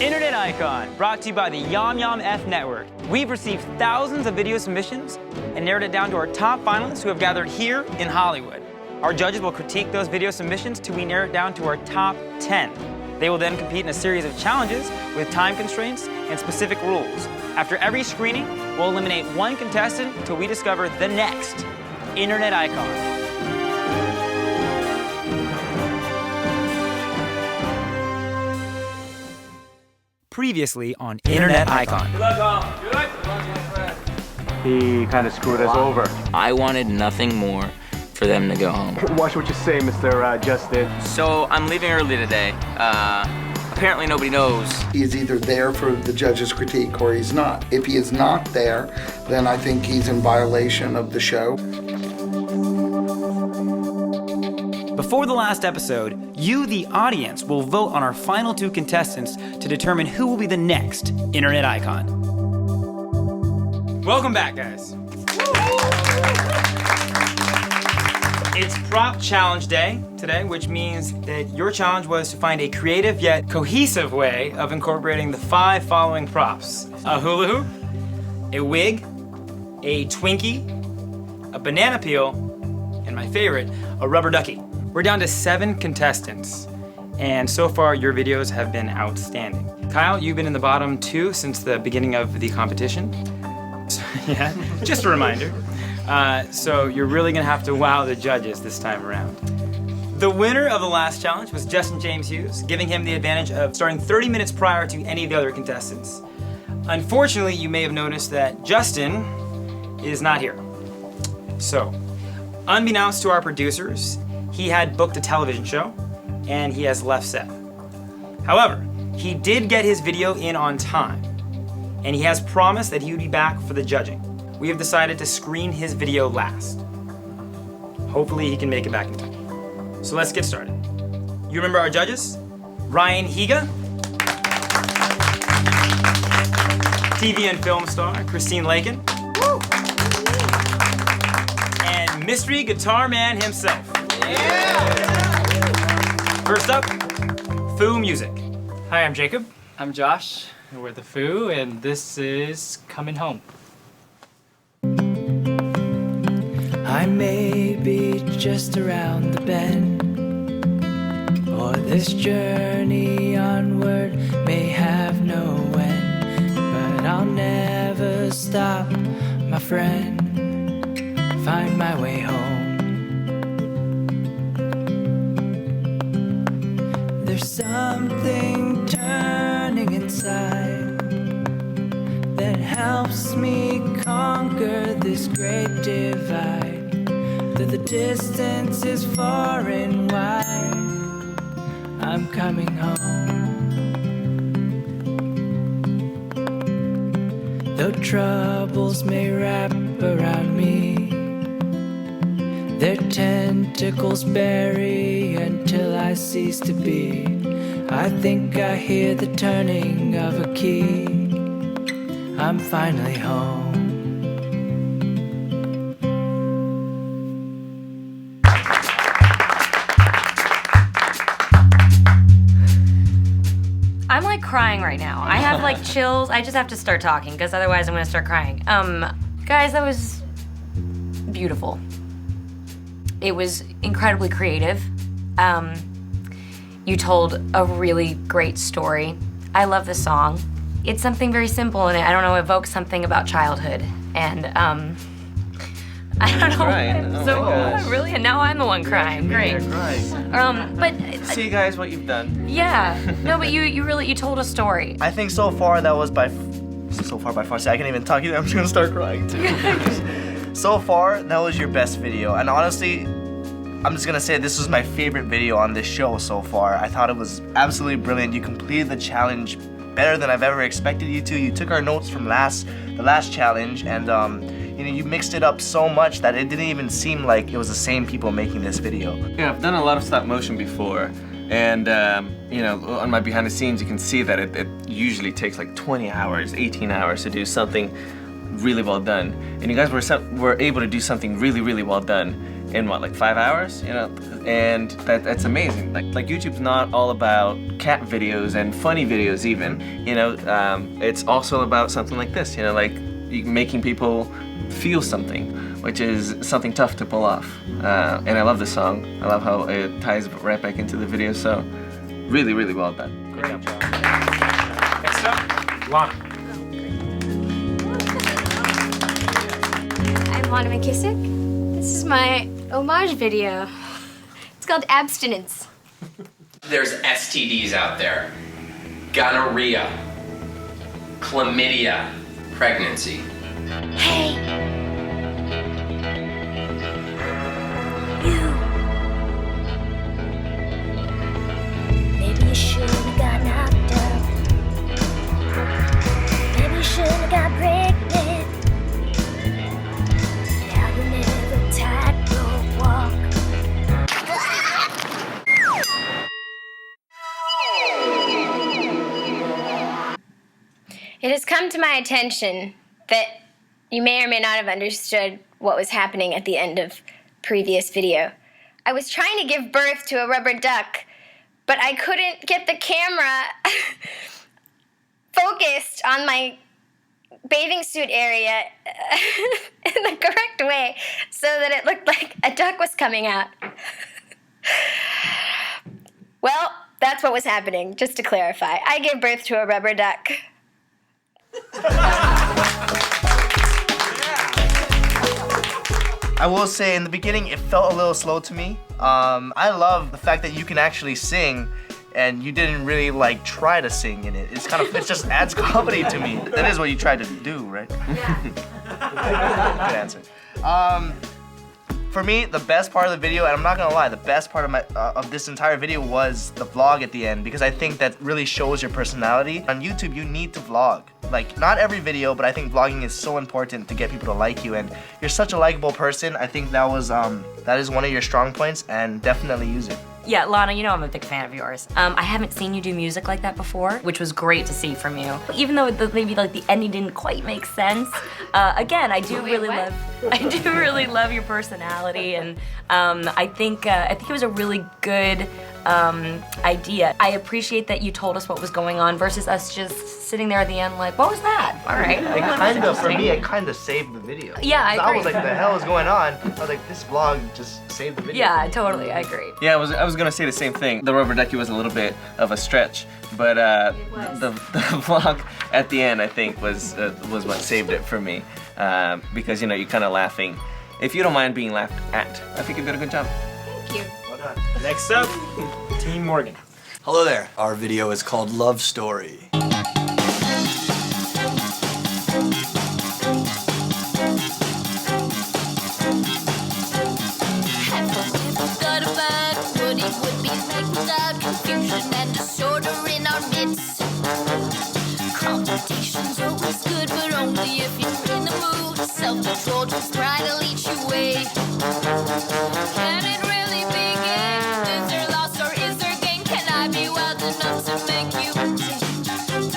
Internet Icon, brought to you by the YOMYOMF Network. We've received thousands of video submissions and narrowed it down to our top finalists who have gathered here in Hollywood. Our judges will critique those video submissions till we narrow it down to our top 10. They will then compete in a series of challenges with time constraints and specific rules. After every screening, we'll eliminate one contestant till we discover the next Internet Icon. Previously on Internet Icon. Good luck, all. Good luck. He kind of screwed us over. I wanted nothing more for them to go home. Watch what you say, Mr. Justin. So I'm leaving early today. Apparently nobody knows. He is either there for the judge's critique or he's not. If he is not there, then I think he's in violation of the show. Before the last episode, you, the audience, will vote on our final two contestants to determine who will be the next Internet Icon. Welcome back, guys. It's Prop Challenge Day today, which means that your challenge was to find a creative yet cohesive way of incorporating the 5 following props: a hula hoop, a wig, a Twinkie, a banana peel, and my favorite, a rubber ducky. We're down to 7 contestants, and so far your videos have been outstanding. Kyle, you've been in the bottom 2 since the beginning of the competition. So, yeah, just a reminder. So you're really gonna have to wow the judges this time around. The winner of the last challenge was James Hughes, giving him the advantage of starting 30 minutes prior to any of the other contestants. Unfortunately, you may have noticed that Justin is not here. So, unbeknownst to our producers, he had booked a television show, and he has left set. However, he did get his video in on time, and he has promised that he would be back for the judging. We have decided to screen his video last. Hopefully he can make it back in time. So let's get started. You remember our judges? Ryan HIGA, TV and film star Christine Lakin, and mystery guitar man himself. First up, Foo Music. Hi, I'm Jacob. I'm Josh. We're the Foo, and this is Coming Home. I may be just around the bend, or this journey onward may have no end, but I'll never stop, my friend, find my way home. There's something turning inside that helps me conquer this great divide. Though the distance is far and wide, I'm coming home. Though troubles may wrap around me, their tentacles bury until I cease to be. I think I hear the turning of a key. I'm finally home. I'm like crying right now. I have like chills. I just have to start talking because otherwise I'm gonna start crying. Guys, that was beautiful. It was incredibly creative. You told a really great story. I love the song. It's something very simple and I don't know, evokes something about childhood. And I don't know. Crying. Oh so my gosh. really, and now I'm the one crying. Great. But See, guys, what you've done. yeah, no, but you told a story. I think so far that was by far. See, I can't even talk either. I'm just gonna start crying too. So far, that was your best video, and honestly, I'm just gonna say this was my favorite video on this show so far. I thought it was absolutely brilliant. You completed the challenge better than I've ever expected you to. You took our notes from the last challenge, and you mixed it up so much that it didn't even seem like it was the same people making this video. Yeah, I've done a lot of stop motion before, and on my behind the scenes, you can see that it usually takes like 20 hours, 18 hours to do something really well done. And you guys were able to do something really, really well done. in what, like 5 hours, you know? And that's amazing. Like YouTube's not all about cat videos and funny videos even, you know? It's also about something like this, you know, like making people feel something, which is something tough to pull off. And I love this song. I love how it ties right back into the video, so really, really well done. Great job. Next up, Lana. I'm Lana McKissick. This is my homage video. It's called Abstinence. There's STDs out there. Gonorrhea, chlamydia, pregnancy. Hey! You! Maybe you shouldn't have got knocked up. Maybe you shouldn't have got pregnant. Now you never tightrope walk. It has come to my attention that you may or may not have understood what was happening at the end of previous video. I was trying to give birth to a rubber duck, but I couldn't get the camera focused on my bathing suit area in the correct way so that it looked like a duck was coming out. Well, that's what was happening, just to clarify. I gave birth to a rubber duck. I will say in the beginning it felt a little slow to me. I love the fact that you can actually sing and you didn't really like try to sing in it. It's kind of, it just adds comedy to me. That is what you tried to do, right? Yeah. Good answer. For me, the best part of the video, and I'm not gonna lie, the best part of this entire video was the vlog at the end, because I think that really shows your personality. On YouTube, you need to vlog. Like, not every video, but I think vlogging is so important to get people to like you, and you're such a likable person. I think that is one of your strong points, and definitely use it. Yeah, Lana, you know I'm a big fan of yours. I haven't seen you do music like that before, which was great to see from you. Even though maybe like the ending didn't quite make sense, again, I do really love your personality, and I think it was a really good idea. I appreciate that you told us what was going on versus us just sitting there at the end like, what was that? All right. For me, it kind of saved the video. Yeah, I agree. I was like, the hell is going on? I was like, this vlog just saved the video. Yeah, totally, I agree. Yeah, I was gonna say the same thing. The rubber ducky was a little bit of a stretch, but the vlog at the end I think was what saved it for me, because you know you're kind of laughing. If you don't mind being laughed at, I think you did a good job. Thank you. Well done. Next up, Team Morgan. Hello there. Our video is called Love Story. Confusion and disorder in our midst. Competition's always good, but only if you're in the mood. Self-control, just try to lead you away. Can it really begin? Is there loss or is there gain? Can I be wild enough to make you change?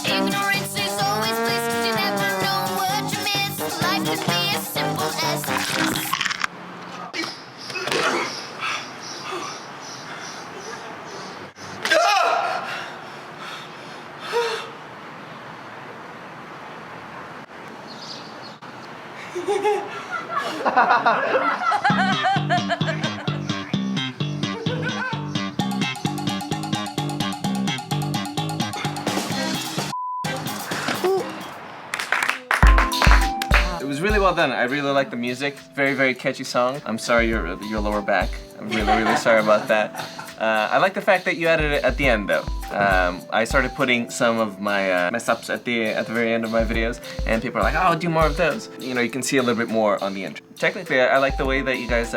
Ignorance is always bliss, 'cause you never know what you miss. Life can be as simple as this. It was really well done. I really like the music. Very, very catchy song. I'm sorry your lower back. I'm really, really sorry about that. I like the fact that you added it at the end though. I started putting some of my mess ups at the very end of my videos, and people are like, oh, do more of those. You know, you can see a little bit more on the intro. Technically, I like the way that you guys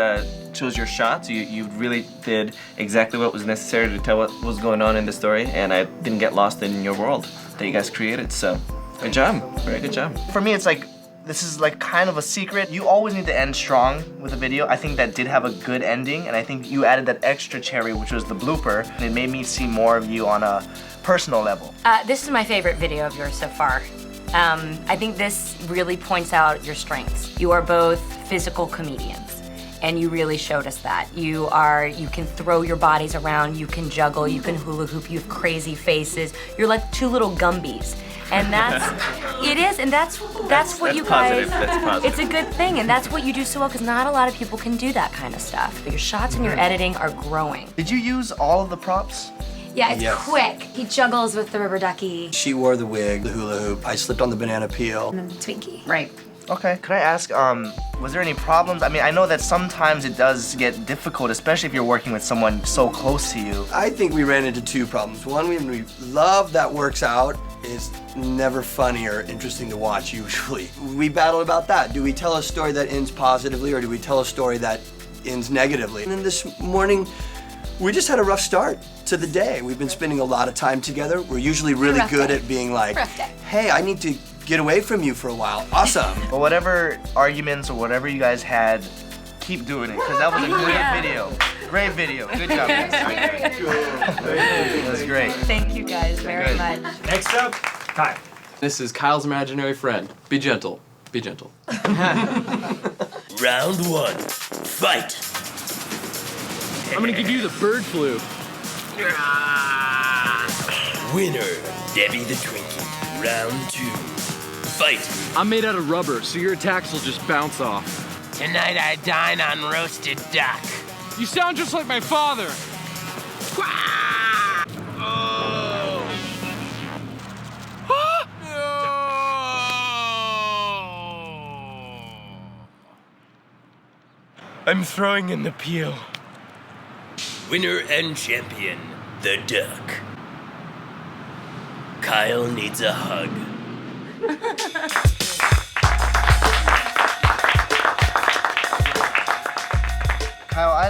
chose your shots. You really did exactly what was necessary to tell what was going on in the story, and I didn't get lost in your world that you guys created, so good job. Very good job. For me, it's like, this is like kind of a secret. You always need to end strong with a video. I think that did have a good ending, and I think you added that extra cherry, which was the blooper, and it made me see more of you on a personal level. This is my favorite video of yours so far. I think this really points out your strengths. You are both physical comedians, and you really showed us that. You can throw your bodies around, you can juggle, you can hula hoop, you have crazy faces. You're like two little Gumbies. And that's what you guys, That's positive. it's a good thing, and that's what you do so well, because not a lot of people can do that kind of stuff. But your shots and your editing are growing. Did you use all of the props? Yeah, it's Yes. quick. He juggles with the rubber ducky. She wore the wig, the hula hoop. I slipped on the banana peel. And then the Twinkie. Right. Okay. Could I ask, was there any problems? I mean, I know that sometimes it does get difficult, especially if you're working with someone so close to you. I think we ran into two problems. One, we love that works out. It's never funny or interesting to watch usually. We battled about that. Do we tell a story that ends positively or do we tell a story that ends negatively? And then this morning, we just had a rough start to the day. We've been spending a lot of time together. We're usually really good at being like, hey, I need to get away from you for a while. Awesome. But whatever arguments or whatever you guys had, keep doing it, because that was a great video. Great video. Good job, guys. That's great. Thank you guys very much. Next up, Kyle. This is Kyle's imaginary friend. Be gentle. Be gentle. Round one, fight. I'm gonna give you the bird flu. Winner, Debbie the Twinkie. Round two, fight. I'm made out of rubber, so your attacks will just bounce off. Tonight I dine on roasted duck. You sound just like my father. I'm throwing in the peel. Winner and champion, the duck. Kyle needs a hug. Kyle, I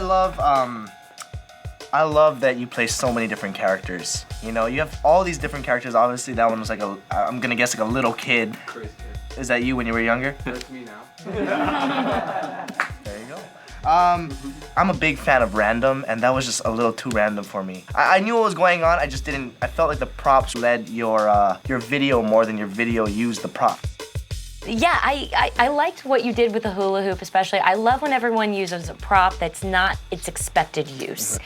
love that you play so many different characters. You know, you have all these different characters. Obviously, that one was like I'm gonna guess like a little kid. Crazy kid. Is that you when you were younger? That's me now. There you go. I'm a big fan of random, and that was just a little too random for me. I knew what was going on. I just didn't. I felt like the props led your video more than your video used the prop. Yeah, I liked what you did with the hula hoop, especially. I love when everyone uses a prop that's not its expected use.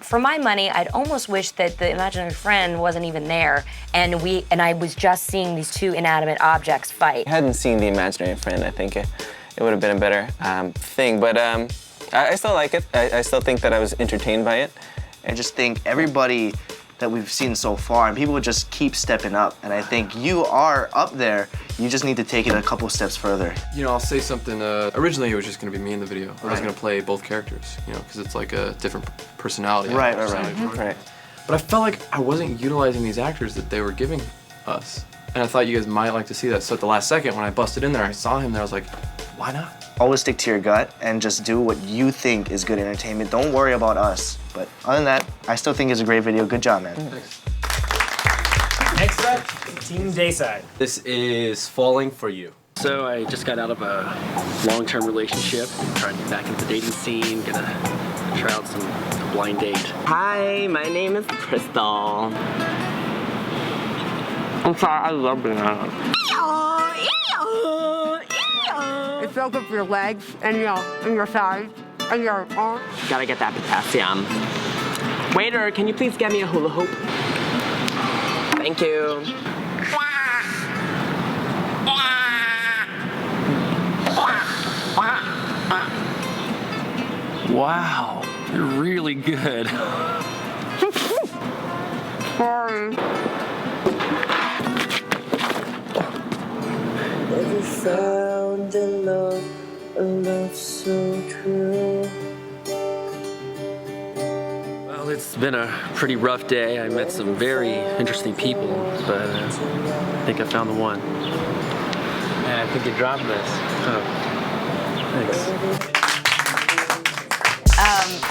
For my money, I'd almost wish that the imaginary friend wasn't even there, and I was just seeing these two inanimate objects fight. I hadn't seen the imaginary friend. I think it would have been a better thing, but I still like it. I still think that I was entertained by it. I just think everybody that we've seen so far, and people just keep stepping up, and I think you are up there. You just need to take it a couple steps further. You know, I'll say something. Originally, it was just gonna be me in the video. I was gonna play both characters, you know, because it's like a different personality. Right. But I felt like I wasn't utilizing these actors that they were giving us. And I thought you guys might like to see that. So at the last second, when I busted in there, I saw him there, I was like, why not? Always stick to your gut and just do what you think is good entertainment. Don't worry about us. But other than that, I still think it's a great video. Good job, man. Thanks. Next up, Team Dayside. This is Falling for You. So I just got out of a long-term relationship, trying to get back into the dating scene, gonna try out a blind date. Hi, my name is Crystal. I'm sorry, I love bananas. It fills up your legs and your thighs and your arms. Gotta get that potassium. Waiter, can you please get me a hula hoop? Thank you. Wow, you're really good. Sorry. Never found a love so true. Well, it's been a pretty rough day. I met some very interesting people, but I think I found the one. I think you dropped this. Oh, thanks.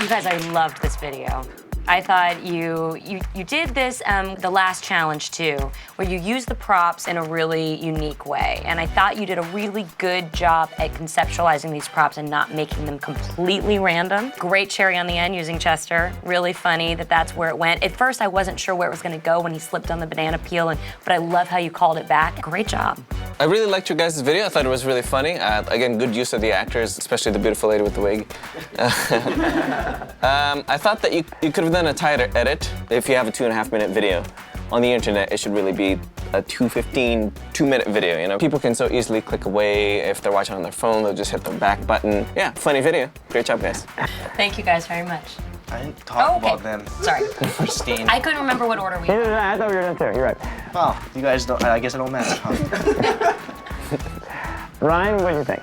You guys, I loved this video. I thought you did this the last challenge too, where you used the props in a really unique way. And I thought you did a really good job at conceptualizing these props and not making them completely random. Great cherry on the end using Chester. Really funny that that's where it went. At first, I wasn't sure where it was gonna go when he slipped on the banana peel, but I love how you called it back. Great job. I really liked your guys' video. I thought it was really funny. Again, good use of the actors, especially the beautiful lady with the wig. I thought that you could have done a tighter edit. If you have a 2.5-minute video on the internet, it should really be a 2:15, 2-minute video, you know? People can so easily click away. If they're watching on their phone, they'll just hit the back button. Yeah, funny video. Great job, guys. Thank you guys very much. I didn't talk about them. Sorry. Pristine. I couldn't remember what order we I thought we were done there. You're right. Well, you guys don't. I guess it don't matter. Huh? Ryan, what do you think?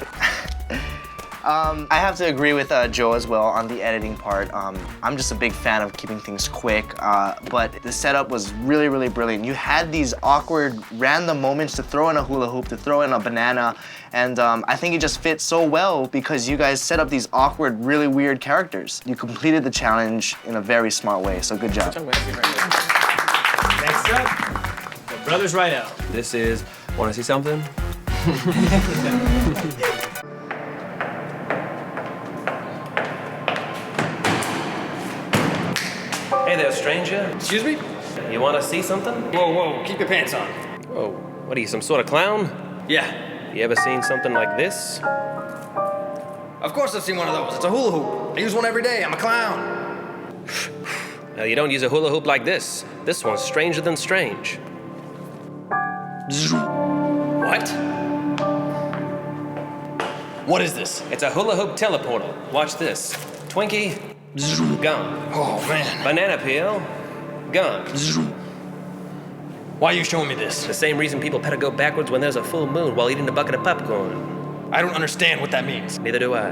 I have to agree with Joe as well on the editing part. I'm just a big fan of keeping things quick, but the setup was really, really brilliant. You had these awkward, random moments to throw in a hula hoop, to throw in a banana, and I think it just fit so well because you guys set up these awkward, really weird characters. You completed the challenge in a very smart way, so good job. Next up, the Brothers Right Out. This is, wanna see something? Hey there, stranger. Excuse me? You wanna see something? Whoa, whoa, keep your pants on. Whoa, what are you, some sort of clown? Yeah. You ever seen something like this? Of course I've seen one of those. It's a hula hoop. I use one every day. I'm a clown. Now, you don't use a hula hoop like this. This one's stranger than strange. What? What is this? It's a hula hoop teleporter. Watch this. Twinkie, gone. Oh, man. Banana peel, gone. Why are you showing me this? The same reason people better go backwards when there's a full moon while eating a bucket of popcorn. I don't understand what that means. Neither do I.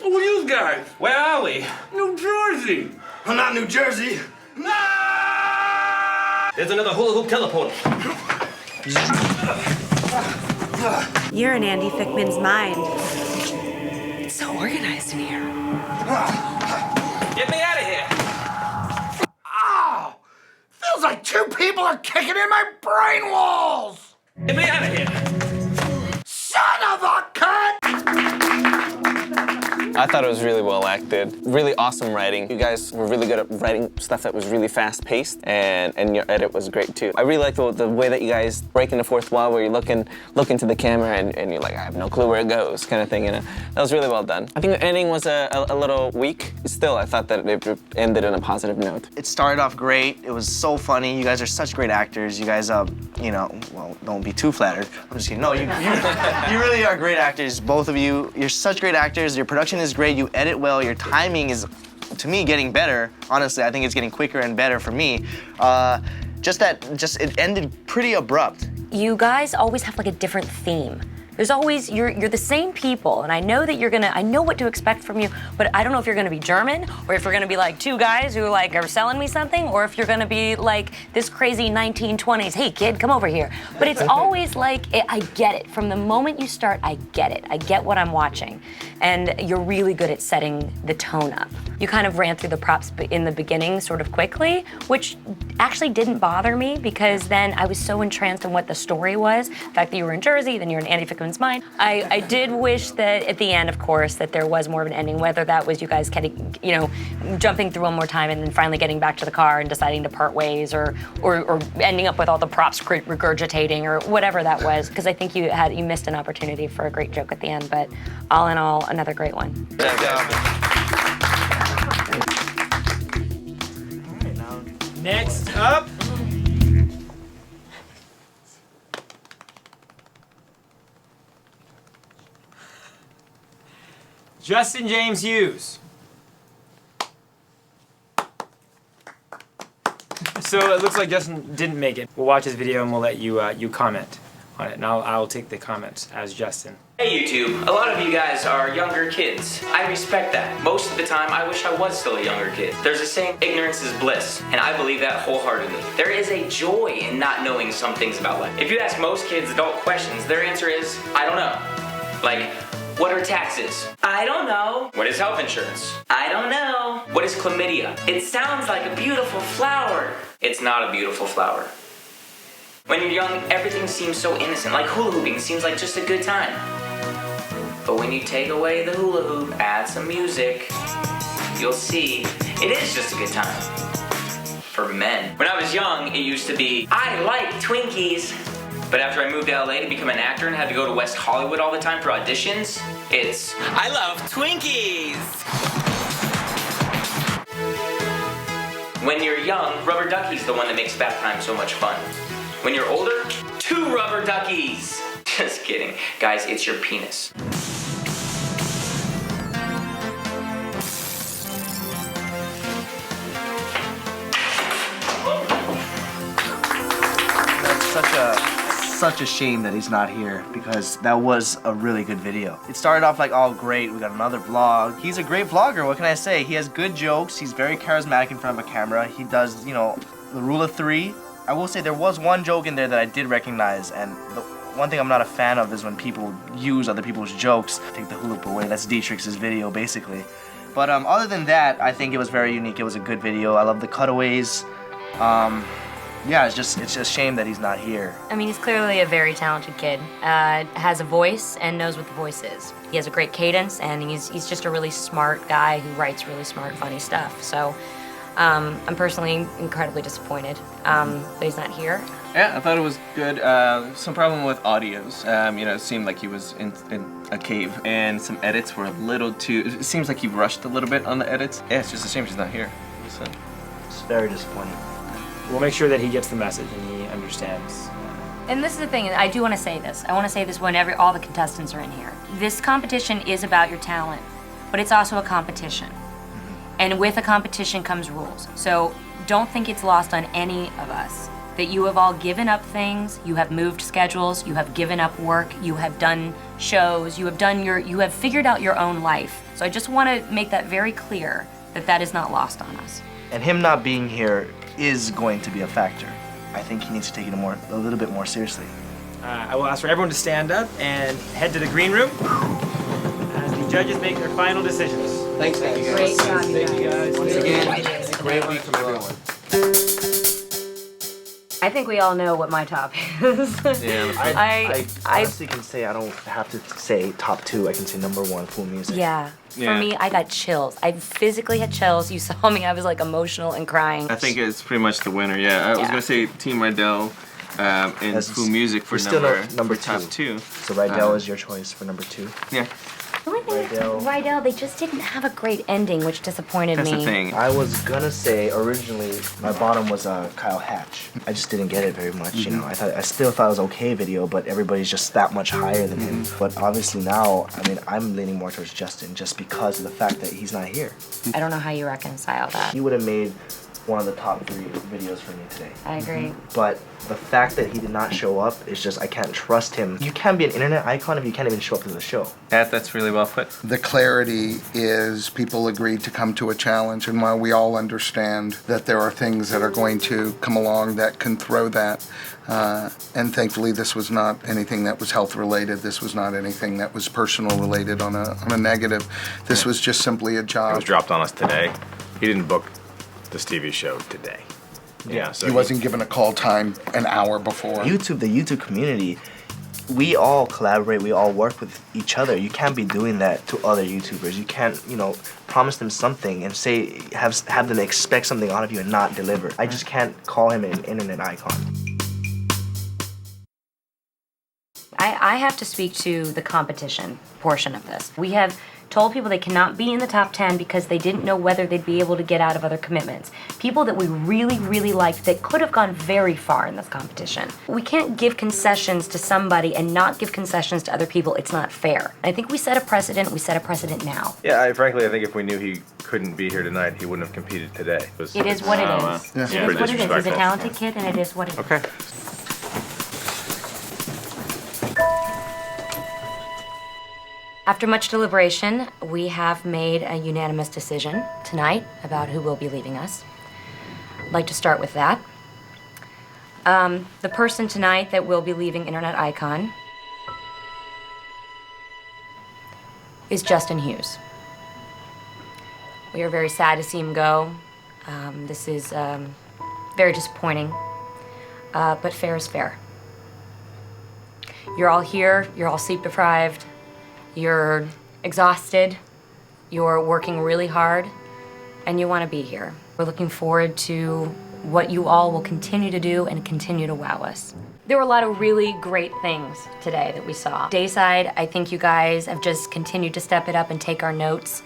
Who are you guys? Where are we? New Jersey. I'm not New Jersey. There's another hula hoop teleporter. You're in Andy Fickman's mind. It's so organized in here. Get me out of here. Ow! Feels like 2 people are kicking in my brain walls! Get me out of here. Son of a cunt! I thought it was really well acted. Really awesome writing. You guys were really good at writing stuff that was really fast-paced, and your edit was great too. I really liked the way that you guys break in the fourth wall, where you look into the camera and you're like, I have no clue where it goes, kind of thing. You know, that was really well done. I think the ending was a little weak. Still, I thought that it ended on a positive note. It started off great. It was so funny. You guys are such great actors. You guys, you know, well, don't be too flattered. I'm just kidding. No, you really are great actors, both of you. You're such great actors. Your production is great. You edit well. Your timing is, to me, getting better. Honestly, I think it's getting quicker and better for me. It ended pretty abrupt. You guys always have like a different theme. There's always, you're the same people, and I know that I know what to expect from you, but I don't know if you're gonna be German, or if you're gonna be like 2 guys who like are selling me something, or if you're gonna be like this crazy 1920s, hey kid, come over here. But it's always like, I get it. From the moment you start, I get it. I get what I'm watching. And you're really good at setting the tone up. You kind of ran through the props in the beginning sort of quickly, which actually didn't bother me because then I was so entranced in what the story was. The fact that you were in Jersey, then you're in Andy Fickman's mind. I did wish that at the end, of course, that there was more of an ending, whether that was you guys getting, you know, jumping through one more time and then finally getting back to the car and deciding to part ways, or ending up with all the props regurgitating, or whatever that was, because I think you missed an opportunity for a great joke at the end, but all in all, another great one. Next up, Justin James Hughes. So it looks like Justin didn't make it. We'll watch his video and we'll let you you comment on it, and I'll take the comments as Justin. Hey YouTube, a lot of you guys are younger kids. I respect that. Most of the time, I wish I was still a younger kid. There's a saying, ignorance is bliss, and I believe that wholeheartedly. There is a joy in not knowing some things about life. If you ask most kids adult questions, their answer is, I don't know. Like, what are taxes? I don't know. What is health insurance? I don't know. What is chlamydia? It sounds like a beautiful flower. It's not a beautiful flower. When you're young, everything seems so innocent. Like hula hooping seems like just a good time. But when you take away the hula hoop, add some music, you'll see it is just a good time. For for men. When I was young, it used to be, I like Twinkies. But after I moved to LA to become an actor and had to go to West Hollywood all the time for auditions, it's, I love Twinkies. When you're young, rubber ducky's the one that makes bath time so much fun. When you're older, 2 rubber duckies. Just kidding. Guys, it's your penis. Such a shame that he's not here because that was a really good video. It started off like, oh great, we got another vlog. He's a great vlogger, what can I say? He has good jokes, he's very charismatic in front of a camera. He does, you know, the rule of 3. I will say there was one joke in there that I did recognize, and the one thing I'm not a fan of is when people use other people's jokes. Take the hula hoop away, that's d-trix's video basically. But other than that, I think it was very unique. It was a good video. I love the cutaways. Yeah, it's just a shame that he's not here. I mean, he's clearly a very talented kid. Has a voice and knows what the voice is. He has a great cadence, and he's just a really smart guy who writes really smart, funny stuff. So I'm personally incredibly disappointed that he's not here. Yeah, I thought it was good. Some problem with audios. You know, it seemed like he was in a cave, and some edits were a little too. It seems like he rushed a little bit on the edits. Yeah, it's just a shame she's not here. So. It's very disappointing. We'll make sure that he gets the message and he understands. And this is the thing, I do want to say this. I want to say this when all the contestants are in here. This competition is about your talent, but it's also a competition. And with a competition comes rules. So don't think it's lost on any of us that you have all given up things, you have moved schedules, you have given up work, you have done shows, you have figured out your own life. So I just want to make that very clear that that is not lost on us. And him not being here is going to be a factor. I think he needs to take it a little bit more seriously. I will ask for everyone to stand up and head to the green room as the judges make their final decisions. Thanks, guys. Great job, Thank you guys. Once again, great week from everyone. I think we all know what my top is. Yeah, I honestly can say I don't have to say top 2. I can say number 1, Full Music. Yeah. For me, I got chills. I physically had chills. You saw me. I was like emotional and crying. I think it's pretty much the winner. Yeah, I was gonna say Team Rydell and Full Music for number top 2. 2. So Rydell is your choice for number 2. Yeah. Rydell, they just didn't have a great ending, which disappointed me. That's the thing. I was gonna say originally my bottom was Kyle Hatch. I just didn't get it very much, you know. I still thought it was okay video, but everybody's just that much higher than him. But obviously now, I mean, I'm leaning more towards Justin just because of the fact that he's not here. I don't know how you reconcile that. He would have made one of the top 3 videos for me today. I agree. But the fact that he did not show up is just, I can't trust him. You can't be an internet icon if you can't even show up to the show. That's really well put. The clarity is people agreed to come to a challenge, and while we all understand that there are things that are going to come along that can throw that, and thankfully this was not anything that was health related, this was not anything that was personal related on a negative. This was just simply a job. It was dropped on us today. He didn't book this TV show today. Yeah, so he wasn't given a call time an hour before. The YouTube community, we all collaborate, we all work with each other. You can't be doing that to other YouTubers. You can't, you know, promise them something and say, have them expect something out of you and not deliver. I just can't call him an internet icon. I have to speak to the competition portion of this. We have told people they cannot be in the top 10 because they didn't know whether they'd be able to get out of other commitments. People that we really, really liked that could have gone very far in this competition. We can't give concessions to somebody and not give concessions to other people. It's not fair. I think we set a precedent. We set a precedent now. Yeah, frankly, I think if we knew he couldn't be here tonight, he wouldn't have competed today. It is what it is. Yeah. It is what it is. He's a talented kid, and it is what it is. Okay. After much deliberation, we have made a unanimous decision tonight about who will be leaving us. I'd like to start with that. The person tonight that will be leaving Internet Icon is Justin Hughes. We are very sad to see him go. This is very disappointing, but fair is fair. You're all here, you're all sleep deprived, you're exhausted, you're working really hard, and you want to be here. We're looking forward to what you all will continue to do and continue to wow us. There were a lot of really great things today that we saw. Dayside, I think you guys have just continued to step it up and take our notes,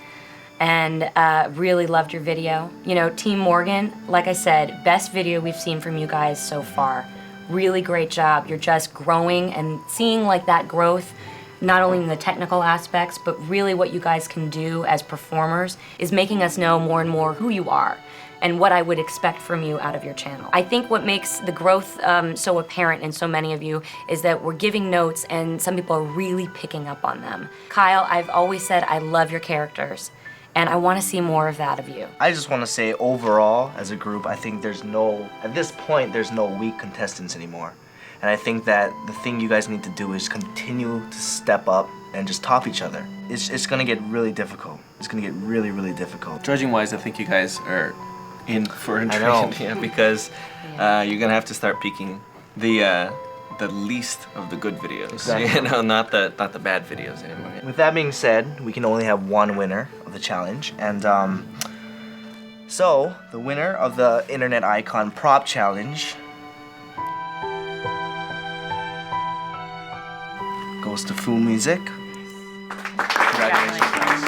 and really loved your video. You know, Team Morgan, like I said, best video we've seen from you guys so far. Really great job. You're just growing and seeing like that growth, not only in the technical aspects, but really what you guys can do as performers is making us know more and more who you are and what I would expect from you out of your channel. I think what makes the growth so apparent in so many of you is that we're giving notes and some people are really picking up on them. Kyle, I've always said I love your characters and I want to see more of that of you. I just want to say overall, as a group, I think at this point, there's no weak contestants anymore. And I think that the thing you guys need to do is continue to step up and just top each other. It's gonna get really difficult. It's gonna get really, really difficult. Judging wise, I think you guys are in for a treat. know. Yeah, because you're gonna have to start peaking the least of the good videos. Exactly. You know, not the bad videos anymore. With that being said, we can only have one winner of the challenge, and so the winner of the Internet Icon Prop Challenge goes to Fu Music. Congratulations, guys.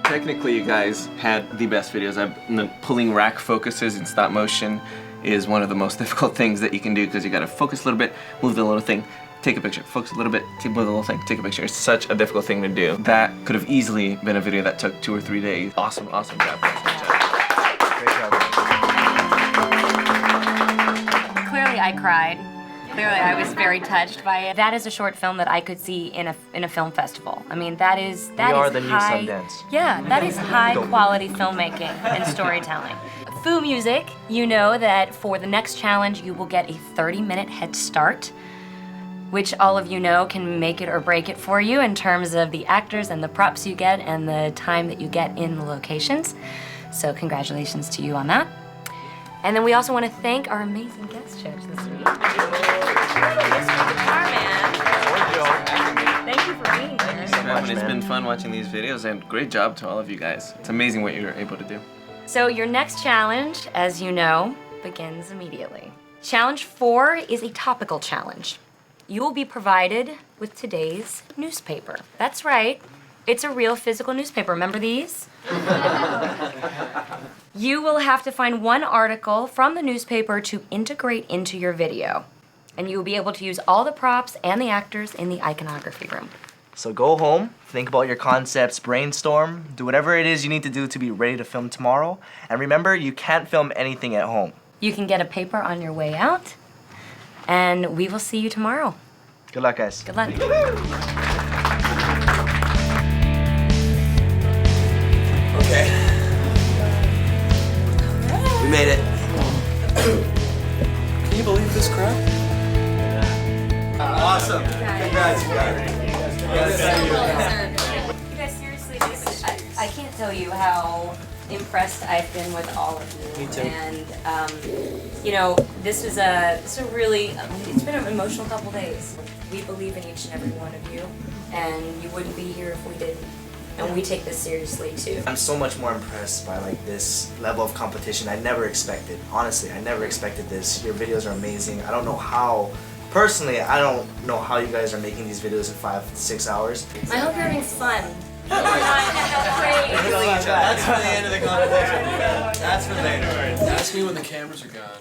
Technically, you guys had the best videos. Pulling rack focuses in stop motion is one of the most difficult things that you can do because you gotta focus a little bit, move the little thing, take a picture, focus a little bit, move the little thing, take a picture. It's such a difficult thing to do. That could have easily been a video that took 2 or 3 days. Awesome, awesome job, guys. Good job. Great job. Clearly I cried. Clearly I was very touched by it. That is a short film that I could see in a film festival. I mean, that is We are the high, new Sundance. Yeah, that is high quality filmmaking and storytelling. Fu Music, you know that for the next challenge you will get a 30-minute head start, which all of you know can make it or break it for you in terms of the actors and the props you get and the time that you get in the locations. So congratulations to you on that. And then we also want to thank our amazing guest judge this week. Thank you for being here. It's been fun watching these videos, and great job to all of you guys. It's amazing what you're able to do. So your next challenge, as you know, begins immediately. Challenge 4 is a topical challenge. You will be provided with today's newspaper. That's right. It's a real physical newspaper. Remember these? You will have to find one article from the newspaper to integrate into your video. And you will be able to use all the props and the actors in the iconography room. So go home, think about your concepts, brainstorm, do whatever it is you need to do to be ready to film tomorrow. And remember, you can't film anything at home. You can get a paper on your way out. And we will see you tomorrow. Good luck, guys. Good luck. Okay. We made it. Can you believe this crap? Awesome. Congrats, you guys. You guys, seriously, I can't tell you how impressed I've been with all of you. Me too. And, you know, this is a really, it's been an emotional couple days. We believe in each and every one of you, and you wouldn't be here if we didn't. And we take this seriously, too. I'm so much more impressed by like this level of competition. I never expected. Honestly, I never expected this. Your videos are amazing. I don't know how. Personally, I don't know how you guys are making these videos in 5 to 6 hours. I hope you're having fun. That's for the end of the competition. That's for later. Ask me when the cameras are gone.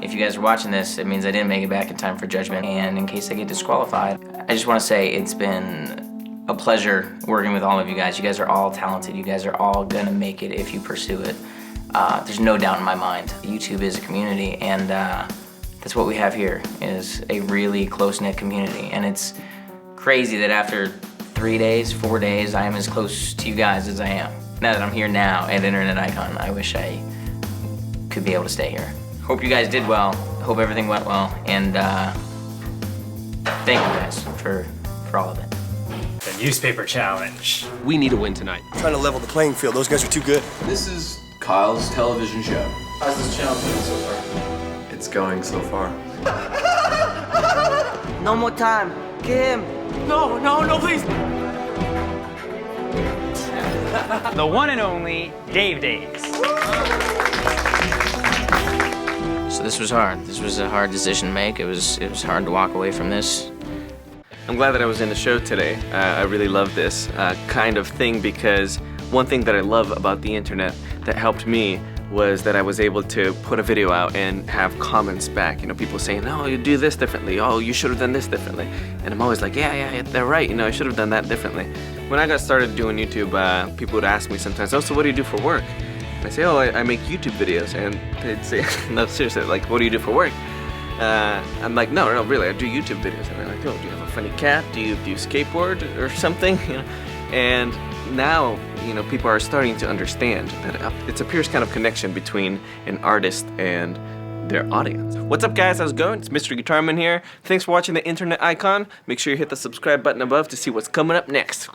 If you guys are watching this, it means I didn't make it back in time for judgment. And in case I get disqualified, I just want to say it's been a pleasure working with all of you guys. You guys are all talented. You guys are all gonna make it if you pursue it. There's no doubt in my mind. YouTube is a community, and that's what we have here, is a really close-knit community. And it's crazy that after 3 days, 4 days, I am as close to you guys as I am. Now that I'm here now at Internet Icon, I wish I could be able to stay here. Hope you guys did well. Hope everything went well. And thank you guys for all of it. The newspaper challenge. We need a win tonight. Trying to level the playing field. Those guys are too good. This is Kyle's television show. How's this challenge going so far? It's going so far. No more time. Get him. No, please. the one and only Dave Days. So this was hard. This was a hard decision to make. It was hard to walk away from this. I'm glad that I was in the show today. I really love this kind of thing because one thing that I love about the internet that helped me was that I was able to put a video out and have comments back. You know, people saying, "Oh, you do this differently. Oh, you should have done this differently." And I'm always like, yeah, they're right. You know, I should have done that differently. When I got started doing YouTube, people would ask me sometimes, "Oh, so what do you do for work?" And I say, "Oh, I make YouTube videos." And they'd say, "No, seriously, like, what do you do for work?" I'm like, no, really, I do YouTube videos. And they're like, "Oh, do you have a funny cat? Do you skateboard or something?" You know, and now, you know, people are starting to understand that it's a pure kind of connection between an artist and their audience. What's up, guys? How's it going? It's Mr. Guitarman here. Thanks for watching the internet icon. Make sure you hit the subscribe button above to see what's coming up next.